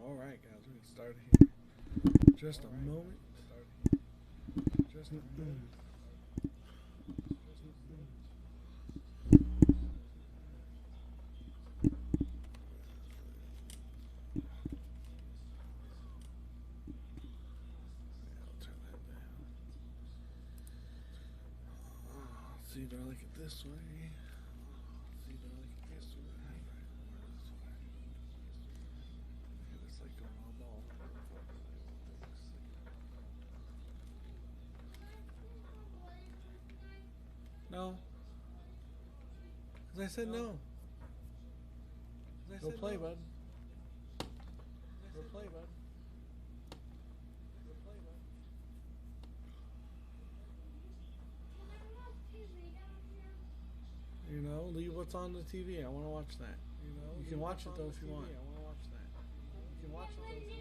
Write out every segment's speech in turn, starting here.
Alright guys, we're going to start here. Just a moment. Just a moment. See, do I like it this way? See, do I like it this way? It's like going all ball. No. Cause I said no. Go play, bud. Go play, bud. You know, leave what's on the TV. I want to watch that. You can watch it though if you want. I want to watch that. You can watch it though if you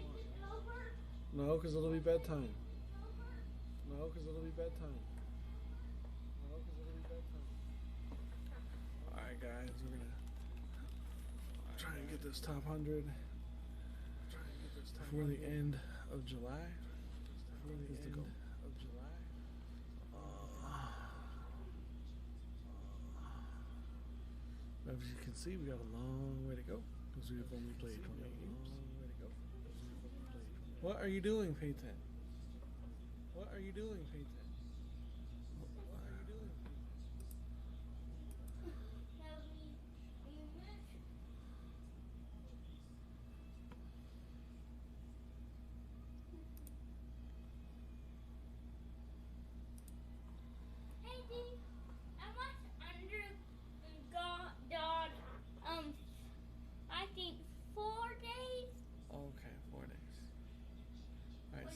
want. No, because it'll be bedtime. No, because it'll be bedtime. No, because it'll be bedtime. Alright, guys, we're gonna try and get this top 100 before the end of July. Is the goal. As you can see, we got a long way to go because we've only played 28 games. What are you doing, Peyton? What are you doing, Peyton? What are you doing?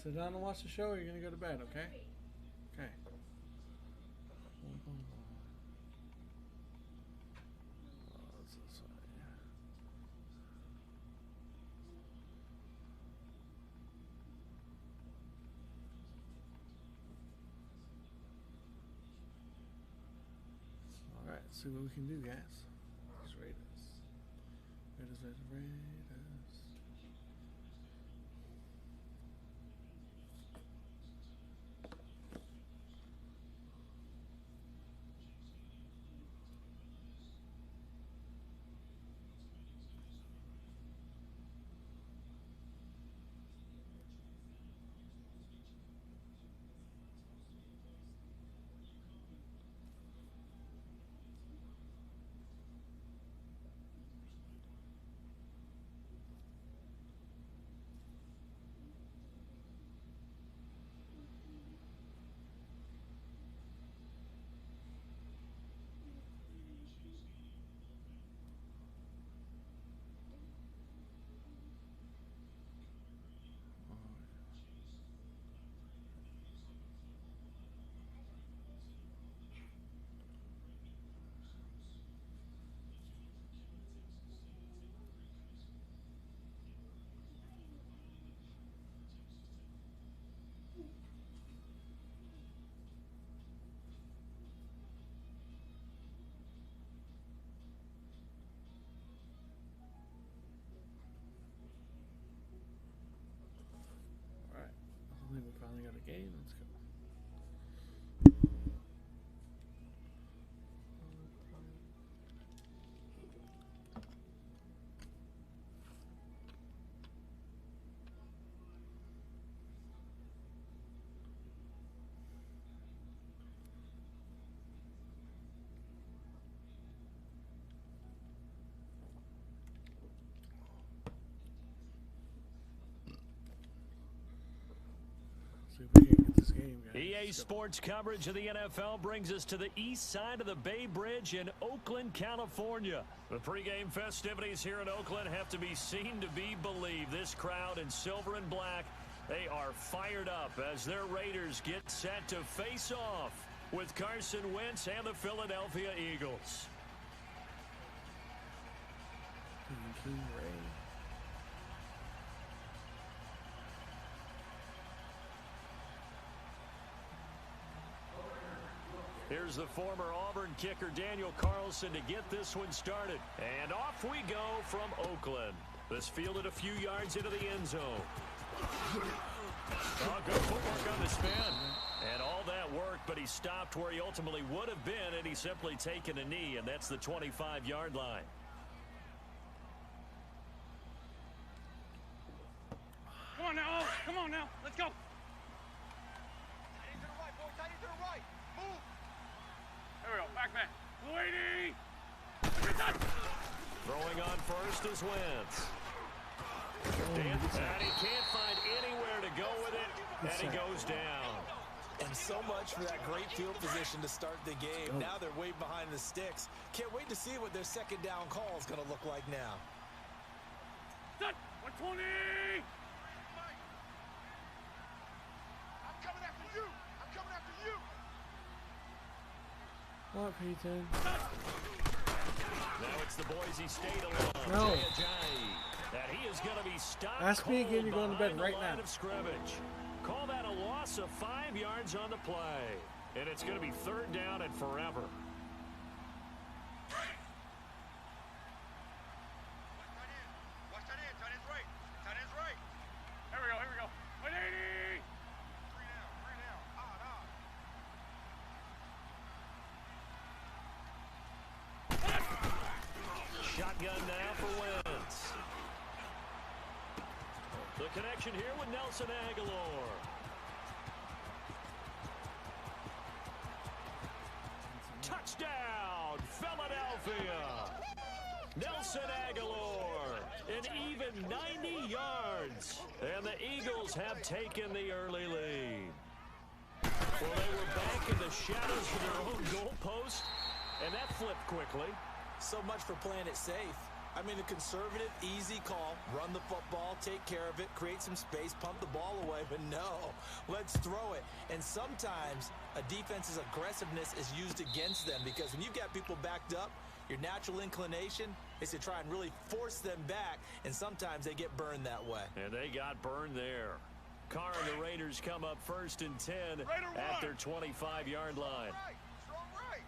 Sit down and watch the show, or you're going to go to bed, okay? Okay. Alright, see what we can do, guys. Let's rate us. Rate us. We finally got a game. Let's go. See if we can get this game, guys. EA Sports coverage of the NFL brings us to the east side of the Bay Bridge in Oakland, California. The pregame festivities here in Oakland have to be seen to be believed. This crowd in silver and black, they are fired up as their Raiders get set to face off with Carson Wentz and the Philadelphia Eagles. King Ray. Here's the former Auburn kicker Daniel Carlson to get this one started. And off we go from Oakland. This fielded a few yards into the end zone. Oh, good footwork on the spin. And all that work, but he stopped where he ultimately would have been, and he's simply taken a knee, and that's the 25-yard line. Come on now, come on now, let's go. Tight to the right, boy, tight to the right. Move. There we go, back man. Lady! Throwing on first is Wentz. And he can't find anywhere to go with it, and he goes down. And so much for that great field position to start the game. Now they're way behind the sticks. Can't wait to see what their second down call is going to look like now. Set, 120! I'm coming after you. I'm coming after you. What, Peyton? Now it's the Boise State alum, No. that he is going to be stopped. Ask me again, you're going to bed right now. Of scrimmage. Call that a loss of 5 yards on the play. And it's going to be third down and forever. Watch that in. Tight end's right. Tight end's right. Here we go. 180! Three down. Odd. Shotgun now for Wentz. The connection here with Nelson Aguilar. Touchdown, Philadelphia. Nelson Aguilar, an even 90 yards. And the Eagles have taken the early lead. Well, they were back in the shadows of their own goalpost, and that flipped quickly. So much for playing it safe. I mean, a conservative, easy call. Run the football, take care of it, create some space, pump the ball away. But no, let's throw it. And sometimes a defense's aggressiveness is used against them because when you've got people backed up, your natural inclination is to try and really force them back, and sometimes they get burned that way. And they got burned there. Carr and the Raiders come up first and 10 at their 25-yard line. Right. Strong right.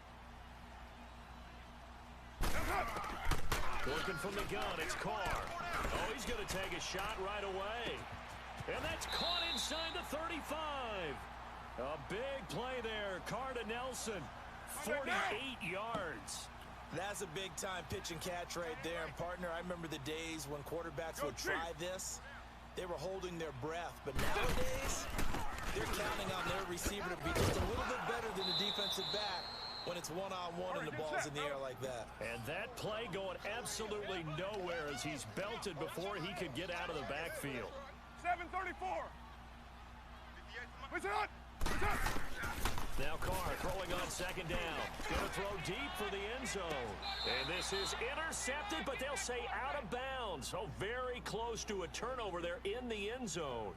Working from the gun, it's Carr. Oh, he's going to take a shot right away. And that's caught inside the 35. A big play there. Carr to Nelson. 48 yards. That's a big-time pitch and catch right there. And, partner, I remember the days when quarterbacks would try this. They were holding their breath. But nowadays, they're counting on their receiver to be just a little bit better than the defensive back when it's one-on-one and the ball's in the air like that. And that play going absolutely nowhere as he's belted before he could get out of the backfield. 734! What's up? Now Carr throwing on second down. Going to throw deep for the end zone. And this is intercepted, but they'll say out of bounds. So very close to a turnover there in the end zone.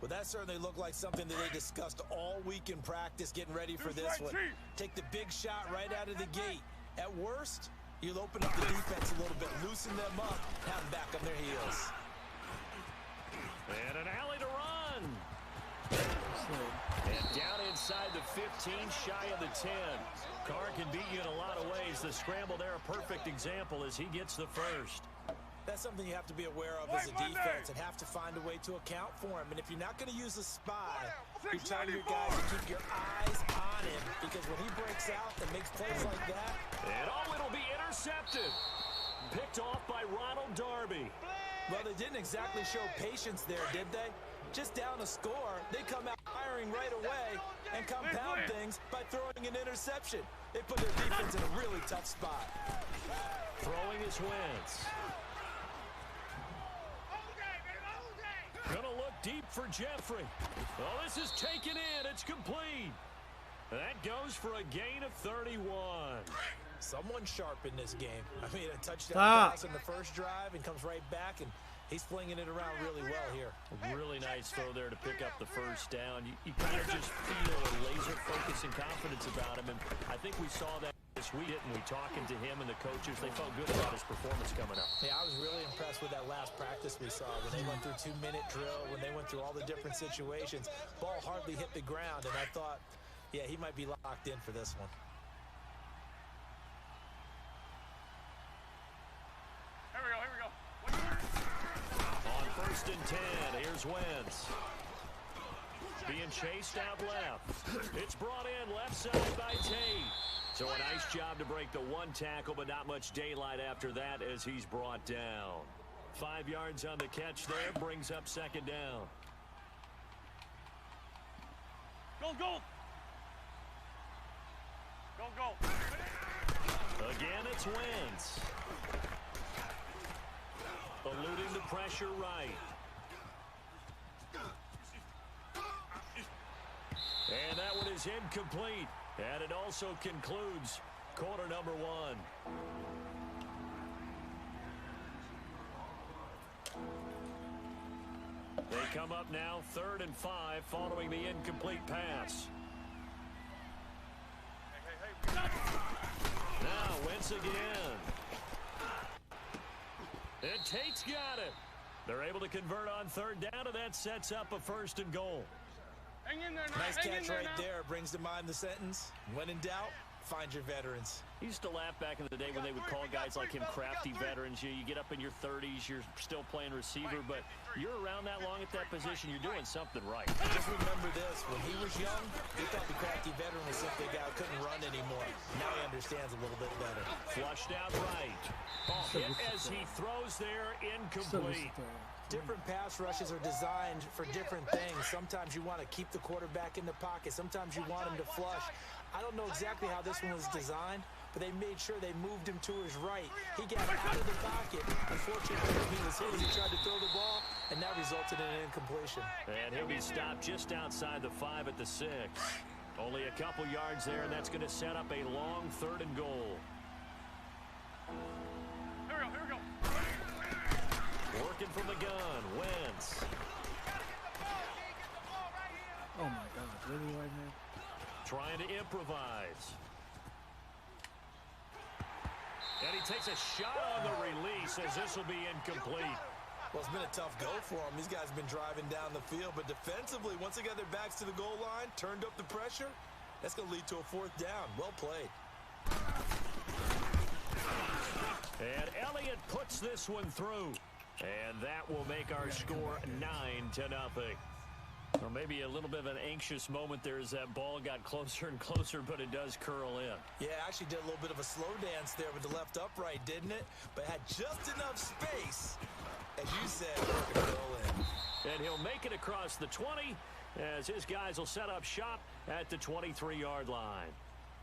Well, that certainly looked like something that they discussed all week in practice, getting ready for this one. Take the big shot right out of the gate. At worst, you'll open up the defense a little bit, loosen them up, have them back on their heels. And an alley to run. And down inside the 15, shy of the 10. Carr can beat you in a lot of ways. The scramble there, a perfect example as he gets the first. That's something you have to be aware of as a defense and have to find a way to account for him. And if you're not going to use a spy, you tell your guys to keep your eyes on him because when he breaks out and makes plays like that. And it'll be intercepted. Picked off by Ronald Darby. Well, they didn't exactly show patience there, did they? Just down a score, they come out firing right away and compound things by throwing an interception. They put their defense in a really tough spot. Throwing his Wentz. Gonna look deep for Jeffrey. Oh, this is taken in. It's complete. That goes for a gain of 31. Someone sharp in this game. I mean, a touchdown pass in the first drive and comes right back, and he's flinging it around really well here. A really nice throw there to pick up the first down. You kind of just feel a laser focus and confidence about him, and I think we saw that this week, didn't we? Talking to him and the coaches, they felt good about his performance coming up. Yeah, I was really impressed with that last practice we saw when they went through 2-minute drill, when they went through all the different situations. Ball hardly hit the ground, and I thought, yeah, he might be locked in for this one. Here we go. 1st and 10. Here's Wentz. Being chased out left. It's brought in left side by Tate. So a nice job to break the one tackle, but not much daylight after that as he's brought down. 5 yards on the catch there, brings up 2nd down. Go, go. Go, go. Again, it's Wentz. Eluding the pressure right. And that one is incomplete. And it also concludes quarter number 1. They come up now 3rd and 5 following the incomplete pass. Now Wentz again. And Tate's got it. They're able to convert on 3rd down, and that sets up a 1st and goal. Hang in there now. Nice catch right there. Brings to mind the sentence, when in doubt, find your veterans. He used to laugh back in the day when they would call guys like him crafty veterans. You get up in your 30s, you're still playing receiver, but you're around that long at that position, you're doing something right. Just remember this, when he was young, he thought the crafty veteran was simply a guy who couldn't run anymore. Now he understands a little bit better. Flushed out right. Hit as he throws there, incomplete. Different pass rushes are designed for different things. Sometimes you want to keep the quarterback in the pocket. Sometimes you want him to flush. I don't know exactly how this one was designed, but they made sure they moved him to his right. He got out of the pocket. Unfortunately, he was hit as he tried to throw the ball, and that resulted in an incompletion. And he'll be stopped just outside the 5 at the 6. Only a couple yards there, and that's going to set up a long 3rd and goal. Here we go. Working from the gun, Wentz. Oh my God, really right here? Trying to improvise. And he takes a shot on the release as this will be incomplete. Well, it's been a tough go for him. These guys have been driving down the field, but defensively, once they got their backs to the goal line, turned up the pressure, that's going to lead to a 4th down. Well played. And Elliott puts this one through. And that will make our score 9-0. Or maybe a little bit of an anxious moment there as that ball got closer and closer, but it does curl in. Yeah, actually did a little bit of a slow dance there with the left upright, didn't it? But had just enough space, as you said, to curl in. And he'll make it across the 20 as his guys will set up shop at the 23-yard line.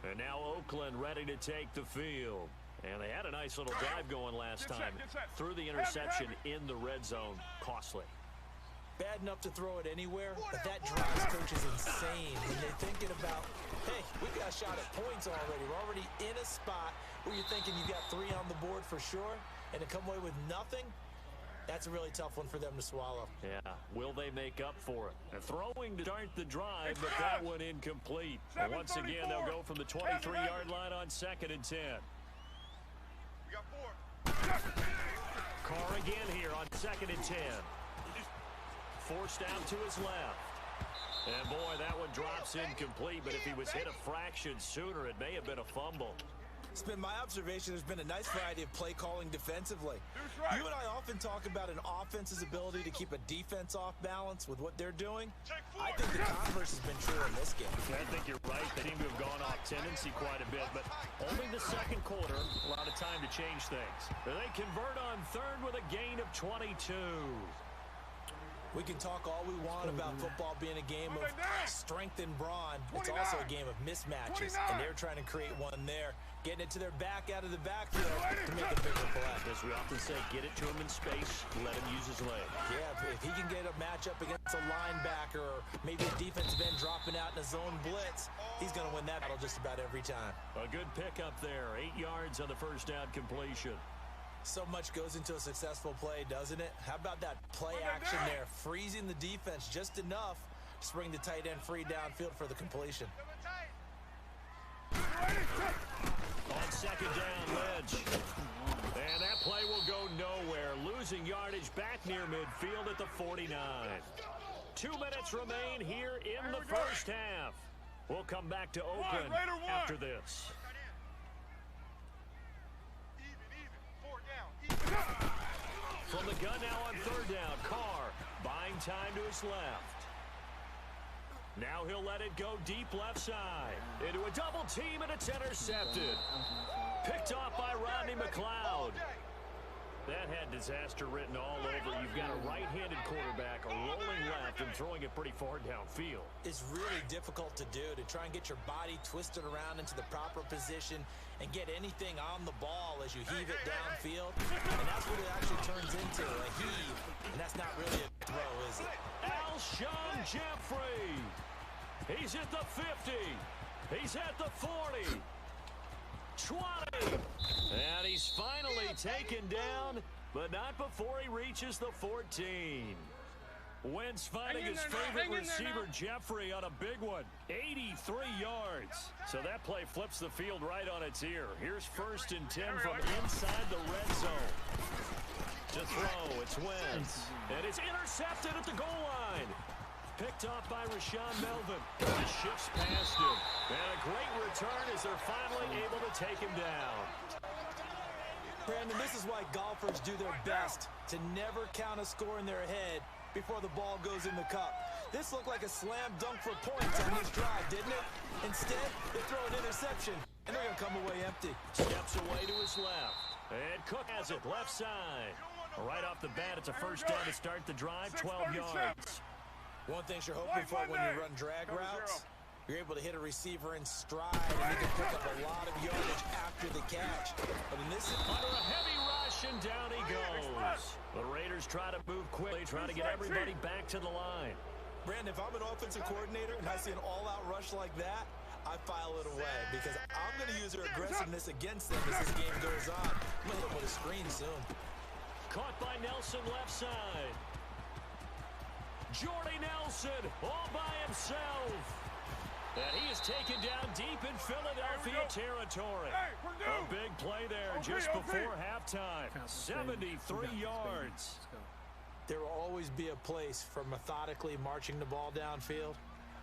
And now Oakland ready to take the field. And they had a nice little drive going last time. Threw the interception in the red zone. Costly. Bad enough to throw it anywhere, but that drives coaches insane when they're thinking about, hey, we got a shot at points already. We're already in a spot where you're thinking you got 3 on the board for sure, and to come away with nothing, that's a really tough one for them to swallow. Yeah, will they make up for it? And throwing to start the drive, but that one incomplete. And once again, they'll go from the 23-yard line on 2nd and 10. We got 4. Carr again here on 2nd and 10. Forced out to his left. And boy, that one drops incomplete, but if he was hit a fraction sooner, it may have been a fumble. It's been my observation there's been a nice variety of play calling defensively. You and I often talk about an offense's ability to keep a defense off balance with what they're doing. I think the converse has been true in this game. I think you're right. They seem to have gone off tendency quite a bit, but only the 2nd quarter, a lot of time to change things. They convert on 3rd with a gain of 22. We can talk all we want about football being a game of strength and brawn. It's also a game of mismatches, and they're trying to create one there. Getting it to their back out of the backfield to make a bigger play. As we often say, get it to him in space, let him use his leg. Yeah, if he can get a matchup against a linebacker or maybe a defensive end dropping out in a zone blitz, he's going to win that battle just about every time. A good pickup there, 8 yards on the 1st down completion. So much goes into a successful play, doesn't it? How about that play action there? Freezing the defense just enough to bring the tight end free downfield for the completion. On 2nd down, Lynch. And that play will go nowhere. Losing yardage back near midfield at the 49. 2 minutes remain here in the 1st half. We'll come back to Oakland after this. From the gun now on 3rd down, Carr Gaining time to his left. Now he'll let it go deep left side. Into a double team, and it's intercepted. Picked off by Rodney McLeod. That had disaster written all over. You've got a right-handed quarterback, a rolling left, and throwing it pretty far downfield. It's really difficult to do, to try and get your body twisted around into the proper position and get anything on the ball as you heave it downfield. And that's what it actually turns into, a heave. And that's not really a throw, is it? Alshon Jeffrey. He's at the 50. He's at the 40. 20. And he's finally taken down, but not before he reaches the 14. Wentz finding his favorite receiver, Jeffrey, on a big one. 83 yards. So that play flips the field right on its ear. Here's 1st and 10 from inside the red zone. To throw, it's Wentz. And it's intercepted at the goal line. Picked off by Rashaan Melvin. He shifts past him. And a great return as they're finally able to take him down. Brandon, this is why golfers do their best to never count a score in their head before the ball goes in the cup. This looked like a slam dunk for points on this drive, didn't it? Instead, they throw an interception, and they're going to come away empty. Steps away to his left. And Cook has it left side. Right off the bat, it's a first down to start the drive, 12 yards. One thing you're hoping for when you run drag routes, you're able to hit a receiver in stride, and you can pick up a lot of yardage after the catch. But in this, under a heavy rush, and down he goes. The Raiders try to move quickly, trying to get everybody back to the line. Brandon, if I'm an offensive coordinator and I see an all-out rush like that, I file it away because I'm going to use their aggressiveness against them as this game goes on. I'm going to hit them with a screen soon. Caught by Nelson left side. Jordy Nelson all by himself. And he is taken down deep in Philadelphia territory. A big play there just before halftime. 73 yards. There will always be a place for methodically marching the ball downfield.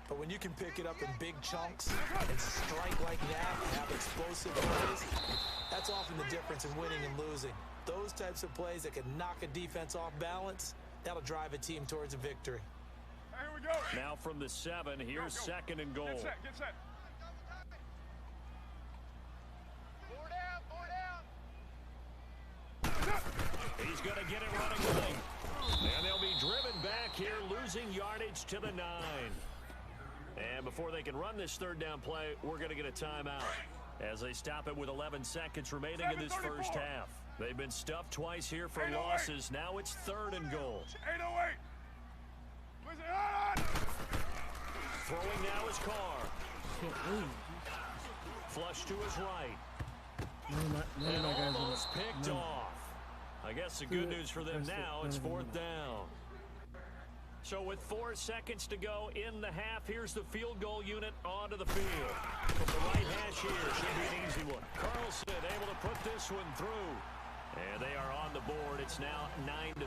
But when you can pick it up in big chunks and strike like that and have explosive plays, that's often the difference in winning and losing. Those types of plays that can knock a defense off balance, that'll drive a team towards a victory. Here we go. Now from the 7, here's 2nd and goal. Get set. He's going to get it running late. And they'll be driven back here, losing yardage to the 9. And before they can run this 3rd down play, we're going to get a timeout as they stop it with 11 seconds remaining in this first half. They've been stuffed twice here for losses. Now it's 3rd and goal. 808. Throwing now is Carr. Flush to his right. And almost picked off. I guess the good news for them now, it's 4th down. So with 4 seconds to go in the half, here's the field goal unit onto the field. From the right hash here, should be an easy one. Carlson able to put this one through. And they are on the board. It's now 9-3.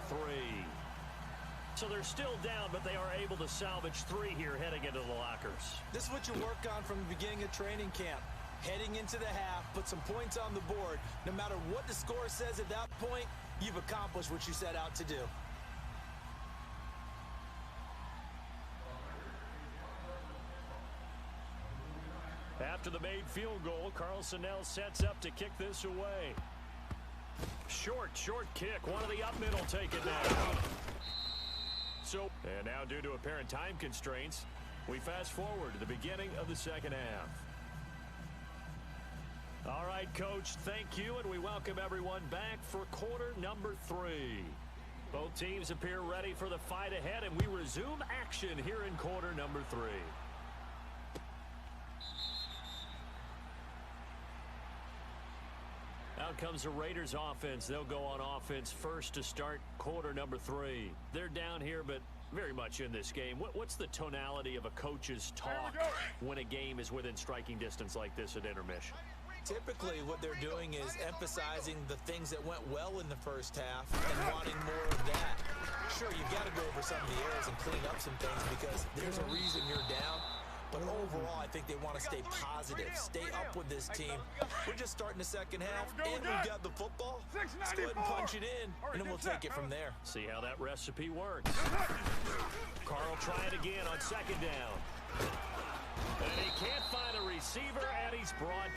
So they're still down, but they are able to salvage 3 here heading into the lockers. This is what you work on from the beginning of training camp. Heading into the half, put some points on the board. No matter what the score says at that point, you've accomplished what you set out to do. After the made field goal, Carlson now sets up to kick this away. Short kick. One of the up middle take it now. So, and now due to apparent time constraints, we fast forward to the beginning of the second half. All right, Coach, thank you, and we welcome everyone back for quarter number 3. Both teams appear ready for the fight ahead, and we resume action here in quarter number 3. Out comes the Raiders offense. They'll go on offense first to start quarter number 3. They're down here, but very much in this game. What's the tonality of a coach's talk when a game is within striking distance like this at intermission? Typically, what they're doing is emphasizing the things that went well in the first half and wanting more of that. Sure, you've got to go over some of the errors and clean up some things because there's a reason you're down. But overall, I think they want to stay positive, stay up with this team. We're just starting the second half, and we've got the football. Let's go ahead and punch it in, and then we'll take it from there. See how that recipe works. Carl try it again on second down. And he can't find a receiver, and he's brought